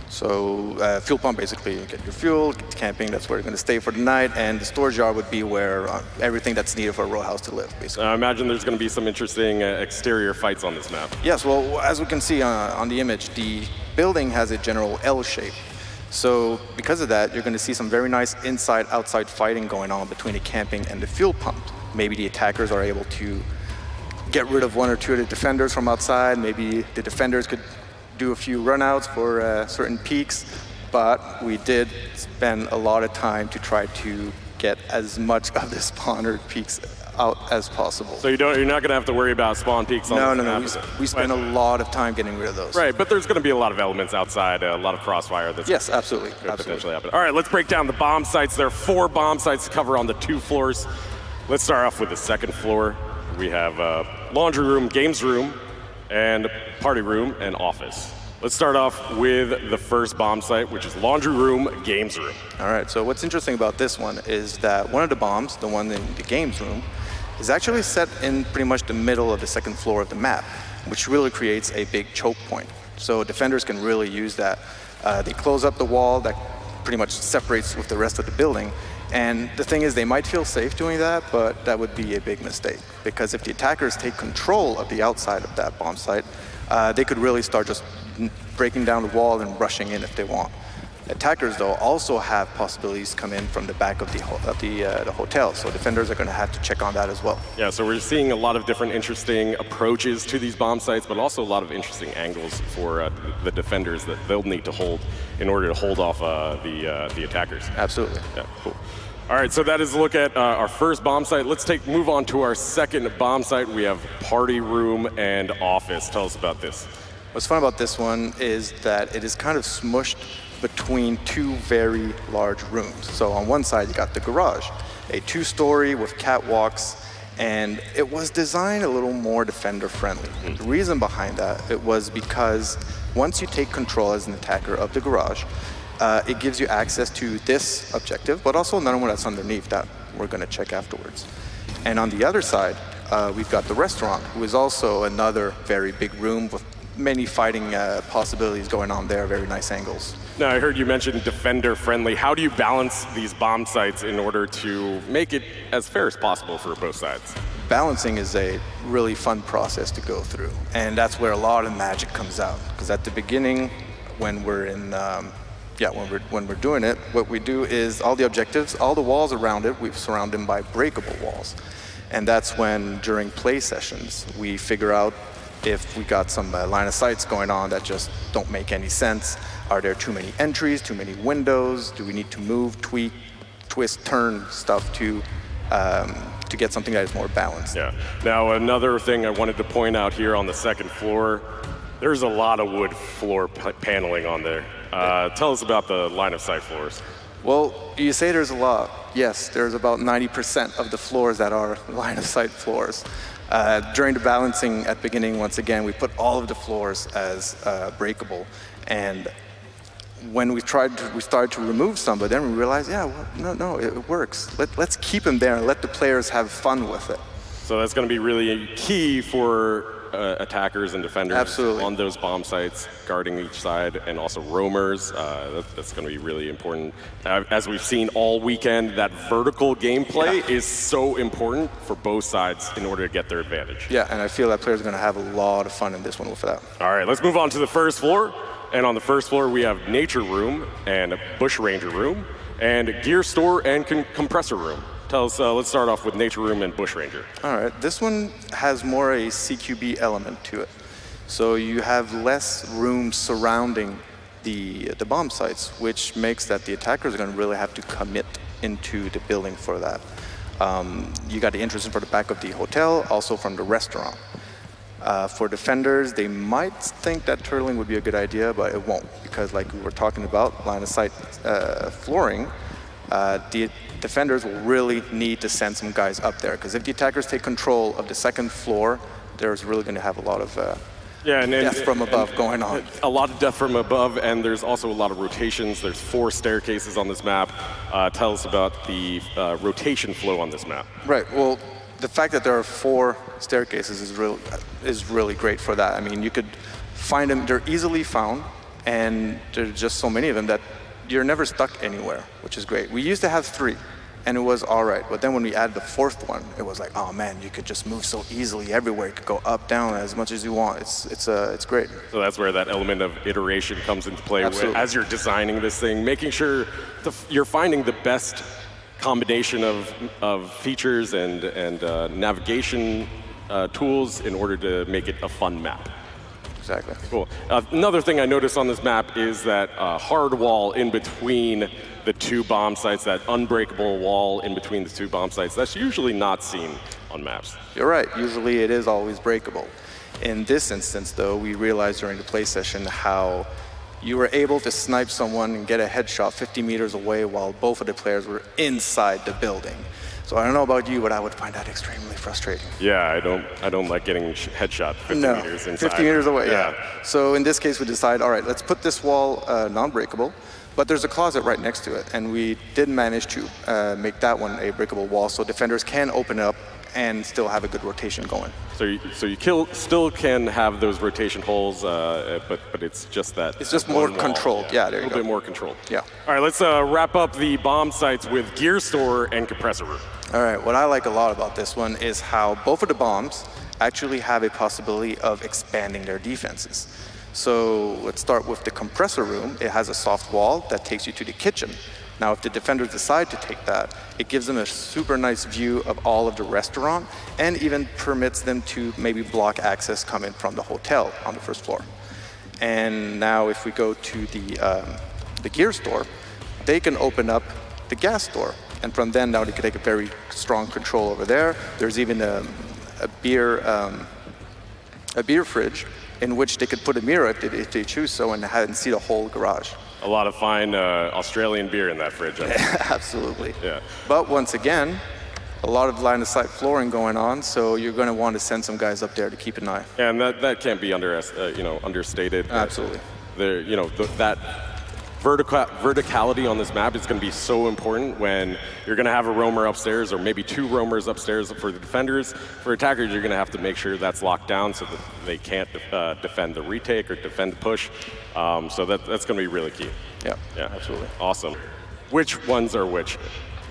So fuel pump, basically, you get your fuel, get to camping, that's where you're going to stay for the night, and the storage yard would be where everything that's needed for a row house to live, basically. I imagine there's going to be some interesting exterior fights on this map. Yes, well, as we can see on the image, the building has a general L shape. So because of that, you're going to see some very nice inside-outside fighting going on between the camping and the fuel pump. Maybe the attackers are able to get rid of 1 or 2 of the defenders from outside. Maybe the defenders could do a few runouts for certain peaks. But we did spend a lot of time to try to get as much of the spawner peaks out as possible. So you're not going to have to worry about spawn peaks on this map? No. We spent a lot of time getting rid of those. Right, but there's going to be a lot of elements outside, a lot of crossfire that's yes, absolutely. Potentially happen. All right, let's break down the bomb sites. There are 4 bomb sites to cover on the 2 floors. Let's start off with the 2nd floor. We have laundry room, games room, and party room and office. Let's start off with the first bomb site, which is laundry room, games room. All right, so what's interesting about this one is that one of the bombs, the one in the games room, is actually set in pretty much the middle of the 2nd floor of the map, which really creates a big choke point. So defenders can really use that. They close up the wall that pretty much separates with the rest of the building. And the thing is, they might feel safe doing that, but that would be a big mistake. Because if the attackers take control of the outside of that bomb site, they could really start just breaking down the wall and rushing in if they want. Attackers, though, also have possibilities come in from the back of the hotel, so defenders are going to have to check on that as well. Yeah, so we're seeing a lot of different interesting approaches to these bomb sites, but also a lot of interesting angles for the defenders that they'll need to hold in order to hold off the attackers. Absolutely. Yeah, cool. All right, so that is a look at our first bomb site. Let's move on to our second bomb site. We have party room and office. Tell us about this. What's fun about this one is that it is kind of smushed between 2 very large rooms. So on one side, you got the garage, a 2-story with catwalks, and it was designed a little more defender-friendly. The reason behind that, it was because once you take control as an attacker of the garage, it gives you access to this objective, but also another one that's underneath that we're going to check afterwards. And on the other side, we've got the restaurant, who is also another very big room with many fighting possibilities going on there, very nice angles. Now, I heard you mention defender-friendly. How do you balance these bomb sites in order to make it as fair as possible for both sides? Balancing is a really fun process to go through, and that's where a lot of magic comes out. Because at the beginning, when we're in, when we're doing it, what we do is all the objectives, all the walls around it, we surround them by breakable walls, and that's when during play sessions we figure out if we got some line of sights going on that just don't make any sense. Are there too many entries, too many windows? Do we need to move, tweak, twist, turn stuff to get something that is more balanced? Yeah. Now, another thing I wanted to point out here on the second floor, there's a lot of wood floor paneling on there. Tell us about the line of sight floors. Well, you say there's a lot. Yes, there's about 90% of the floors that are line of sight floors. During the balancing at the beginning, once again, we put all of the floors as breakable. And when we started to remove some, but then we realized, no, it works. Let's keep them there and let the players have fun with it. So that's going to be really key for attackers and defenders. Absolutely. On those bomb sites, guarding each side, and also roamers. That's going to be really important. As we've seen all weekend, that vertical gameplay is so important for both sides in order to get their advantage. Yeah, and I feel that players are going to have a lot of fun in this one with that. All right, let's move on to the first floor. And on the first floor, we have nature room and bush ranger room and gear store and compressor room. Tell us, let's start off with nature room and bush ranger. All right, this one has more a CQB element to it. So you have less room surrounding the bomb sites, which makes that the attackers are going to really have to commit into the building for that. You got the entrance for the back of the hotel, also from the restaurant. For defenders, they might think that turtling would be a good idea, but it won't, because like we were talking about, line of sight flooring, the defenders will really need to send some guys up there, because if the attackers take control of the second floor, there's really going to have a lot of death from above going on. A lot of death from above, and there's also a lot of rotations. There's 4 staircases on this map. Tell us about the rotation flow on this map. Right, well, the fact that there are 4 staircases is really great for that. I mean, you could find them, they're easily found, and there's just so many of them that you're never stuck anywhere, which is great. We used to have 3, and it was all right. But then when we added the 4th one, it was like, oh man, you could just move so easily everywhere. You could go up, down, as much as you want. It's great. So that's where that element of iteration comes into play. As you're designing this thing, making sure you're finding the best combination of features and navigation tools in order to make it a fun map. Exactly. Cool. Another thing I noticed on this map is that hard wall in between the 2 bomb sites, that unbreakable wall in between the 2 bomb sites. That's usually not seen on maps. You're right. Usually it is always breakable. In this instance, though, we realized during the play session how you were able to snipe someone and get a headshot 50 meters away while both of the players were inside the building. So I don't know about you, but I would find that extremely frustrating. Yeah, I don't like getting headshot 50 meters inside. 50 meters away, yeah. So in this case, we decided, all right, let's put this wall non-breakable, but there's a closet right next to it, and we did manage to make that one a breakable wall, so defenders can open it up and still have a good rotation going. So you still can have those rotation holes, but it's just that. It's just more controlled. Yeah, there you go. A little bit more controlled. Yeah. All right, let's wrap up the bomb sites with gear store and compressor room. All right, what I like a lot about this one is how both of the bombs actually have a possibility of expanding their defenses. So let's start with the compressor room. It has a soft wall that takes you to the kitchen. Now, if the defenders decide to take that, it gives them a super nice view of all of the restaurant and even permits them to maybe block access coming from the hotel on the first floor. And now if we go to the gear store, they can open up the gas store. And from then now they can take a very strong control over there. There's even a beer fridge in which they could put a mirror if they choose so and see the whole garage. A lot of fine Australian beer in that fridge. Absolutely. Yeah. But once again, a lot of line of sight flooring going on, so you're going to want to send some guys up there to keep an eye. And that can't be understated. Absolutely. That verticality on this map is going to be so important when you're going to have a roamer upstairs or maybe two roamers upstairs for the defenders. For attackers, you're going to have to make sure that's locked down so that they can't defend the retake or defend the push. So that's going to be really key. Yeah, absolutely. Awesome. Which ones are which?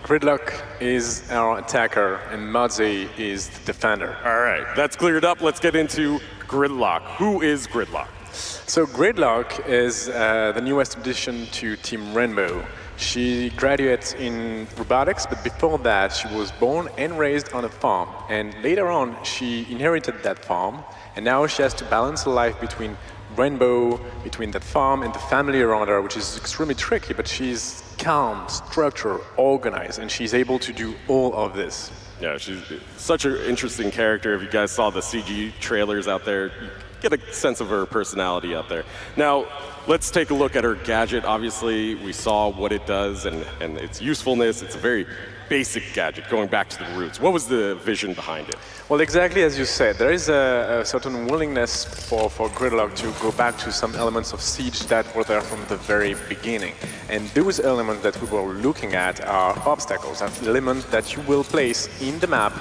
Gridlock is our attacker and Mudzi is the defender. All right, that's cleared up. Let's get into Gridlock. Who is Gridlock? So Gridlock is the newest addition to Team Rainbow. She graduates in robotics, but before that she was born and raised on a farm. And later on she inherited that farm, and now she has to balance her life between Rainbow, between that farm and the family around her, which is extremely tricky, but she's calm, structured, organized, and she's able to do all of this. Yeah, she's such an interesting character. If you guys saw the CG trailers out there, get a sense of her personality out there. Now, let's take a look at her gadget. Obviously, we saw what it does and its usefulness. It's a very basic gadget, going back to the roots. What was the vision behind it? Well, exactly as you said, there is a certain willingness for Gridlock to go back to some elements of Siege that were there from the very beginning. And those elements that we were looking at are obstacles, elements that you will place in the map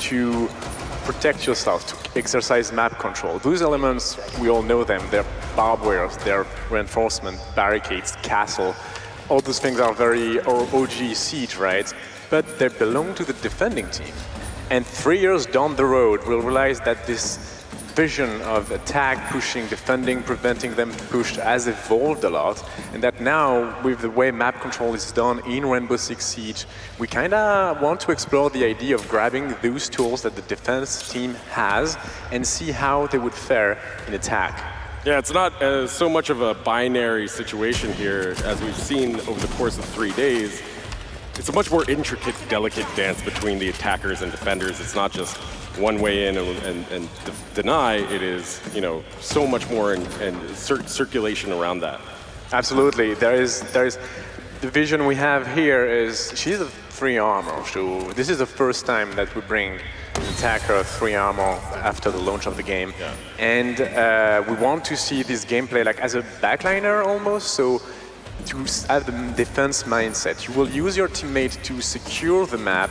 to protect yourself, to exercise map control. Those elements, we all know them. They're barbed wires, they're reinforcement, barricades, castle. All those things are very OG Siege, right? But they belong to the defending team. And 3 years down the road, we'll realize that this vision of attack, pushing, defending, preventing them to push has evolved a lot, and that now, with the way map control is done in Rainbow Six Siege, we kind of want to explore the idea of grabbing those tools that the defense team has and see how they would fare in attack. Yeah, it's not so much of a binary situation here as we've seen over the course of 3 days. It's a much more intricate, delicate dance between the attackers and defenders. It's not just one way in and deny. It is, so much more and circulation around that. Absolutely. There is the vision we have here is she's a 3 armor. So this is the first time that we bring an attacker 3 armor after the launch of the game. Yeah. And we want to see this gameplay like as a backliner almost. So to have the defense mindset. You will use your teammate to secure the map,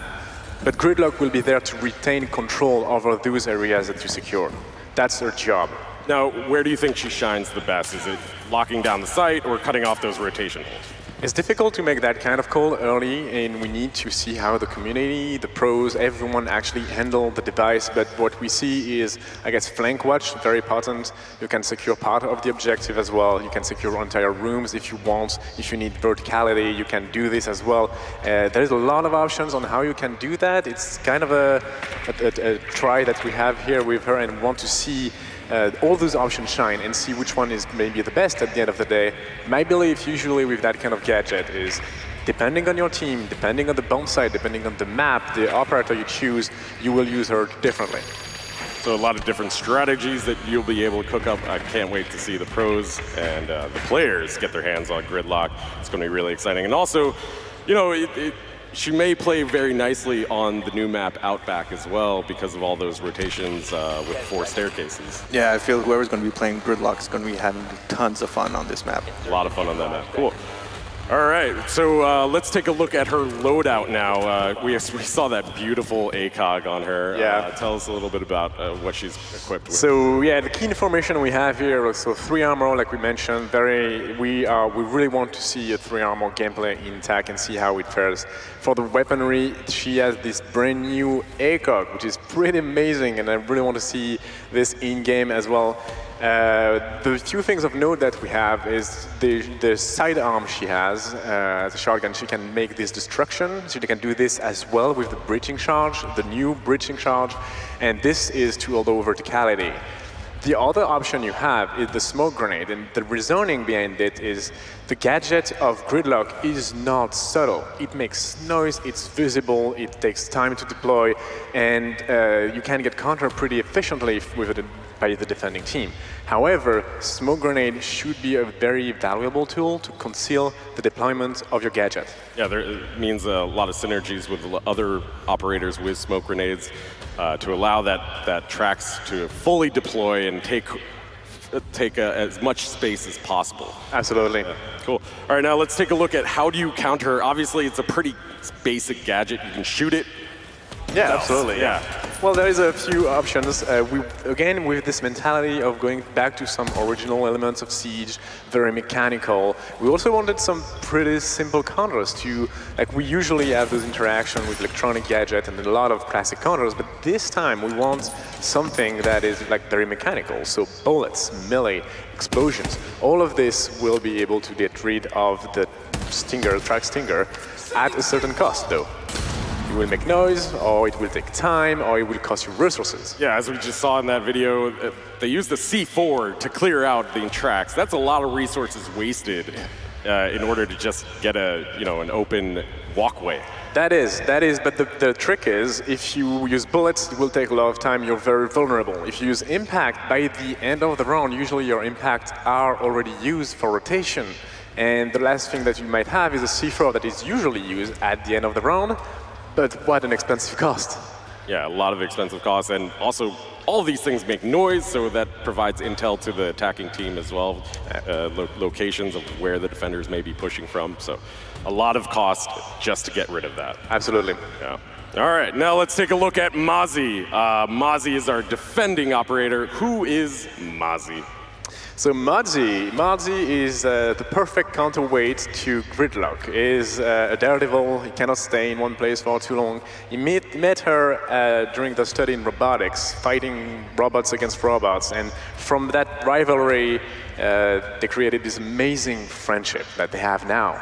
but Gridlock will be there to retain control over those areas that you secure. That's her job. Now, where do you think she shines the best? Is it locking down the site or cutting off those rotation holes? It's difficult to make that kind of call early, and we need to see how the community, the pros, everyone actually handle the device. But what we see is, I guess, flank watch, very important. You can secure part of the objective as well. You can secure entire rooms if you want. If you need verticality, you can do this as well. There's a lot of options on how you can do that. It's kind of a try that we have here with her, and want to see all those options shine and see which one is maybe the best at the end of the day. My belief usually with that kind of gadget is depending on your team, depending on the bomb site, depending on the map, the operator you choose, you will use her differently. So a lot of different strategies that you'll be able to cook up. I can't wait to see the pros and the players get their hands on Gridlock. It's going to be really exciting. And also, she may play very nicely on the new map Outback as well because of all those rotations with 4 staircases. Yeah, I feel whoever's going to be playing Gridlock is going to be having tons of fun on this map. A lot of fun on that map. Cool. All right, so let's take a look at her loadout now. We saw that beautiful ACOG on her. Yeah. Tell us a little bit about what she's equipped with. So yeah, the key information we have here, so 3 armor, like we mentioned, we really want to see a 3 armor gameplay in attack and see how it fares. For the weaponry, she has this brand new ACOG, which is pretty amazing, and I really want to see this in-game as well. The few things of note that we have is the sidearm she has, the shotgun. She can make this destruction. She can do this as well with the breaching charge, the new breaching charge, and this is to allow verticality. The other option you have is the smoke grenade, and the reasoning behind it is the gadget of Gridlock is not subtle. It makes noise, it's visible, it takes time to deploy, and you can get counter pretty efficiently with it by the defending team. However, smoke grenade should be a very valuable tool to conceal the deployment of your gadget. Yeah, it means a lot of synergies with other operators with smoke grenades to allow that tracks to fully deploy and take take as much space as possible. Absolutely. Yeah, cool. All right, now let's take a look at how do you counter. Obviously, it's a pretty basic gadget. You can shoot it. Yeah, absolutely. Yeah. Well, there is a few options. Again, with this mentality of going back to some original elements of Siege, very mechanical. We also wanted some pretty simple counters to, like we usually have those interactions with electronic gadgets and a lot of classic counters, but this time we want something that is like very mechanical. So bullets, melee, explosions, all of this will be able to get rid of the stinger, track stinger, at a certain cost though. It will make noise, or it will take time, or it will cost you resources. Yeah, as we just saw in that video, they used the C4 to clear out the tracks. That's a lot of resources wasted in order to just get an open walkway. That is, but the trick is, if you use bullets, it will take a lot of time, you're very vulnerable. If you use impact, by the end of the round, usually your impacts are already used for rotation. And the last thing that you might have is a C4 that is usually used at the end of the round, but what an expensive cost. Yeah, a lot of expensive costs, and also all of these things make noise, so that provides intel to the attacking team as well, locations of where the defenders may be pushing from. So a lot of cost just to get rid of that. Absolutely. Yeah. All right, now let's take a look at Mozzie. Mozzie is our defending operator. Who is Mozzie? So Mozzie is the perfect counterweight to Gridlock. Is a daredevil. He cannot stay in one place for too long. He met her during the study in robotics, fighting robots against robots, and from that rivalry, they created this amazing friendship that they have now.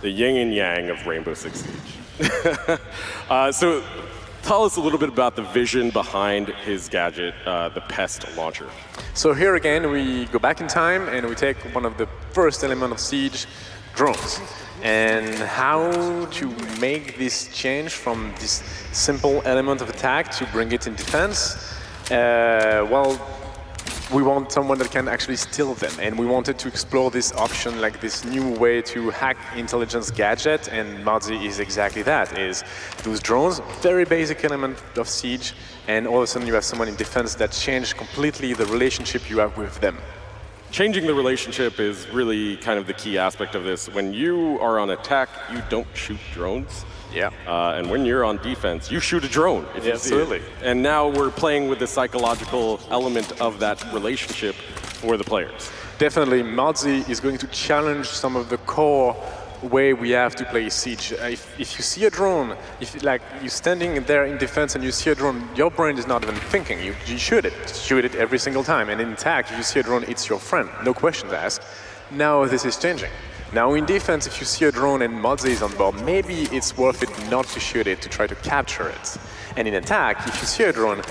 The yin and yang of Rainbow Six Siege. So tell us a little bit about the vision behind his gadget, the Pest launcher. So here again, we go back in time and we take one of the first elements of Siege, drones. And how to make this change from this simple element of attack to bring it in defense? Well, we want someone that can actually steal them, and we wanted to explore this option, like this new way to hack intelligence gadget, and Mozzie is exactly that, is those drones, very basic element of Siege, and all of a sudden you have someone in defense that changed completely the relationship you have with them. Changing the relationship is really kind of the key aspect of this. When you are on attack, you don't shoot drones. Yeah. And when you're on defense, you shoot a drone. If you absolutely. See it. And now we're playing with the psychological element of that relationship for the players. Definitely, Mozzie is going to challenge some of the core way we have to play Siege. If you see a drone, if like you're standing there in defense and you see a drone, your brain is not even thinking. You shoot it every single time. And in attack, if you see a drone, it's your friend. No questions asked. Now this is changing. Now in defense, if you see a drone and Mozzie is on board, maybe it's worth it not to shoot it, to try to capture it. And in attack, if you see a drone,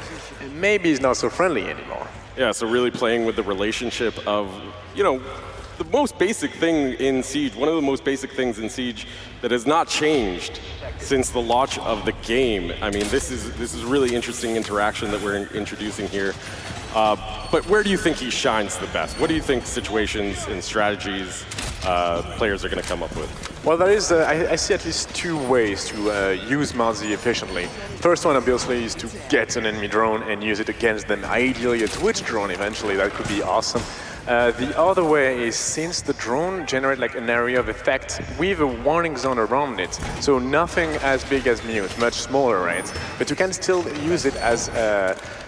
maybe it's not so friendly anymore. Yeah, so really playing with the relationship of, the most basic thing in Siege, one of the most basic things in Siege that has not changed since the launch of the game. I mean, this is really interesting interaction that we're introducing here. But where do you think he shines the best? What do you think situations and strategies players are going to come up with? Well, there is, I see at least two ways to use Mozzie efficiently. First one, obviously, is to get an enemy drone and use it against them. Ideally, a Twitch drone eventually, that could be awesome. The other way is, since the drone generates like an area of effect with a warning zone around it, so nothing as big as Mute, much smaller, right? But you can still use it as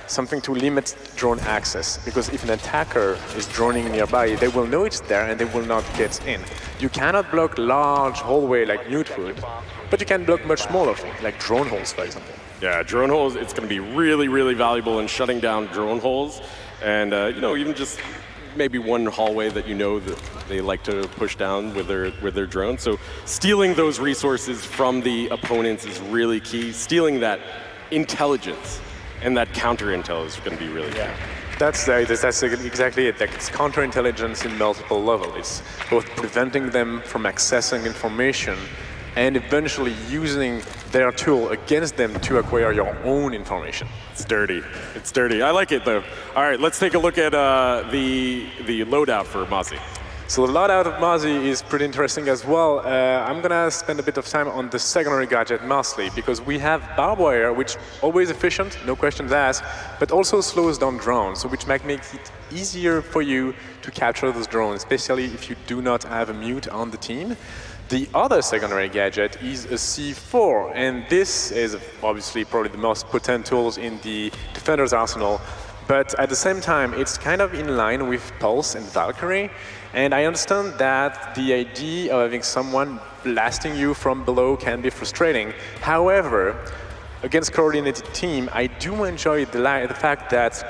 something to limit drone access, because if an attacker is droning nearby, they will know it's there and they will not get in. You cannot block large hallway like Mute would, but you can block much smaller things, like drone holes, for example. Yeah, drone holes, it's going to be really, really valuable in shutting down drone holes, and even just maybe one hallway that that they like to push down with their drone. So stealing those resources from the opponents is really key. Stealing that intelligence and that counter-intel is going to be really key. That's exactly it. Like, it's counterintelligence in multiple levels. It's both preventing them from accessing information and eventually using their tool against them to acquire your own information. It's dirty. It's dirty. I like it, though. All right, let's take a look at the loadout for Mozzie. So the loadout of Mozzie is pretty interesting as well. I'm gonna spend a bit of time on the secondary gadget mostly, because we have barbed wire, which always efficient, no questions asked, but also slows down drones, so which might make it easier for you to capture those drones, especially if you do not have a mute on the team. The other secondary gadget is a C4, and this is obviously probably the most potent tools in the Defender's arsenal, but at the same time, it's kind of in line with Pulse and Valkyrie, and I understand that the idea of having someone blasting you from below can be frustrating. However, against coordinated team, I do enjoy the fact that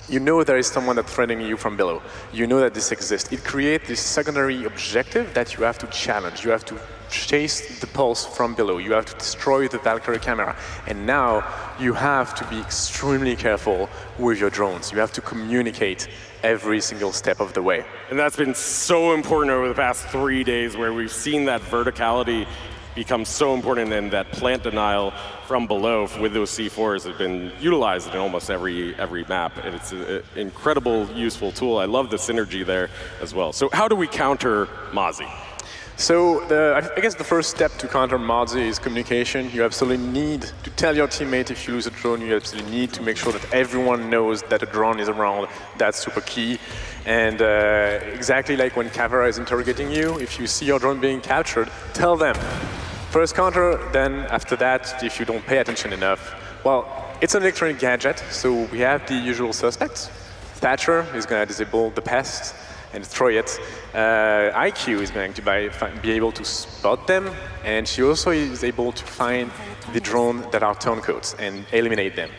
you know there is someone that's threatening you from below. You know that this exists. It creates this secondary objective that you have to challenge. You have to chase the pulse from below. You have to destroy the Valkyrie camera. And now you have to be extremely careful with your drones. You have to communicate every single step of the way. And that's been so important over the past 3 days, where we've seen that verticality become so important, and that plant denial from below with those C4s have been utilized in almost every map, and it's an incredible, useful tool. I love the synergy there as well. So how do we counter Mozzie? So I guess the first step to counter Mozzie is communication. You absolutely need to tell your teammate if you lose a drone. You absolutely need to make sure that everyone knows that a drone is around. That's super key. And exactly like when Kavara is interrogating you, if you see your drone being captured, tell them. First counter, then after that, if you don't pay attention enough, well, it's an electronic gadget, so we have the usual suspects. Thatcher is going to disable the pest and destroy it. IQ is going to be able to spot them, and she also is able to find the drone that are turncoats and eliminate them.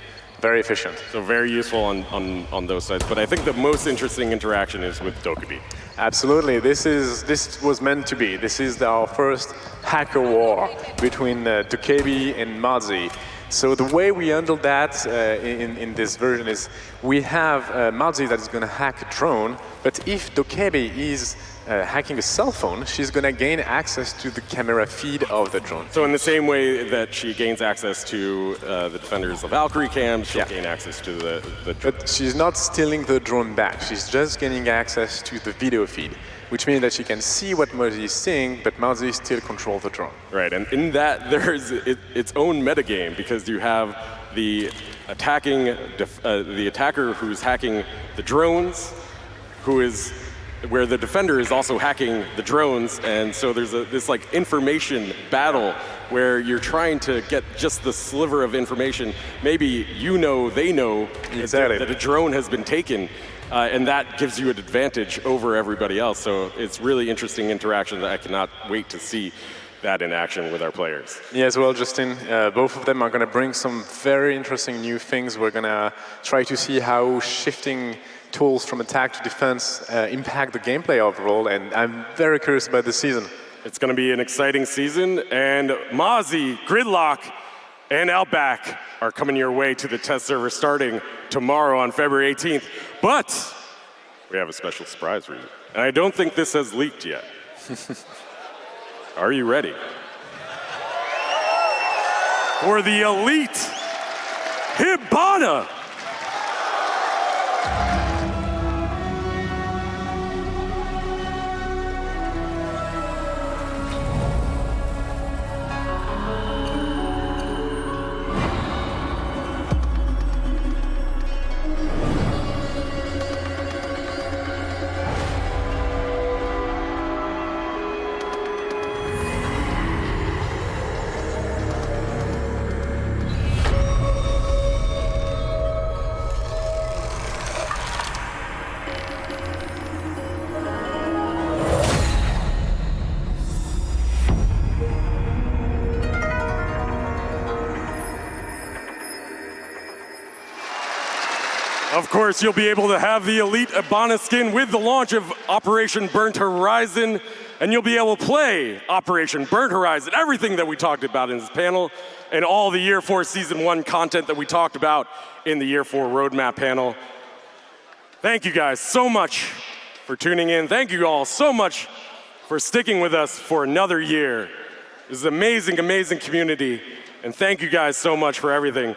Very efficient. So very useful on those sides. But I think the most interesting interaction is with Dokkaebi. Absolutely. This was meant to be. This is our first hacker war between Dokkaebi and Mozzie. So the way we handle that in this version is we have Mozzie that is going to hack a drone, but if Dokkaebi is hacking a cell phone, she's going to gain access to the camera feed of the drone. So in the same way that she gains access to the Defender's Valkyrie cam, she'll gain access to the drone. But she's not stealing the drone back. She's just gaining access to the video feed, which means that she can see what Mozzie is seeing, but Mozzie still controls the drone. Right, and in that there's its own metagame, because you have the attacker who's hacking the drones, where the defender is also hacking the drones, and so there's this like information battle where you're trying to get just the sliver of information. Maybe they know exactly that a drone has been taken, and that gives you an advantage over everybody else. So it's really interesting interaction that I cannot wait to see that in action with our players. Yes, well, Justin, both of them are going to bring some very interesting new things. We're going to try to see how shifting tools from attack to defense impact the gameplay overall, and I'm very curious about this season. It's going to be an exciting season, and Mozzie, Gridlock, and Outback are coming your way to the test server starting tomorrow on February 18th. But we have a special surprise for you, and I don't think this has leaked yet. Are you ready? For the elite Hibana! Of course, you'll be able to have the Elite Hibana skin with the launch of Operation Burnt Horizon, and you'll be able to play Operation Burnt Horizon, everything that we talked about in this panel, and all the Year 4 Season 1 content that we talked about in the Year 4 Roadmap panel. Thank you guys so much for tuning in. Thank you all so much for sticking with us for another year. This is an amazing, amazing community, and thank you guys so much for everything.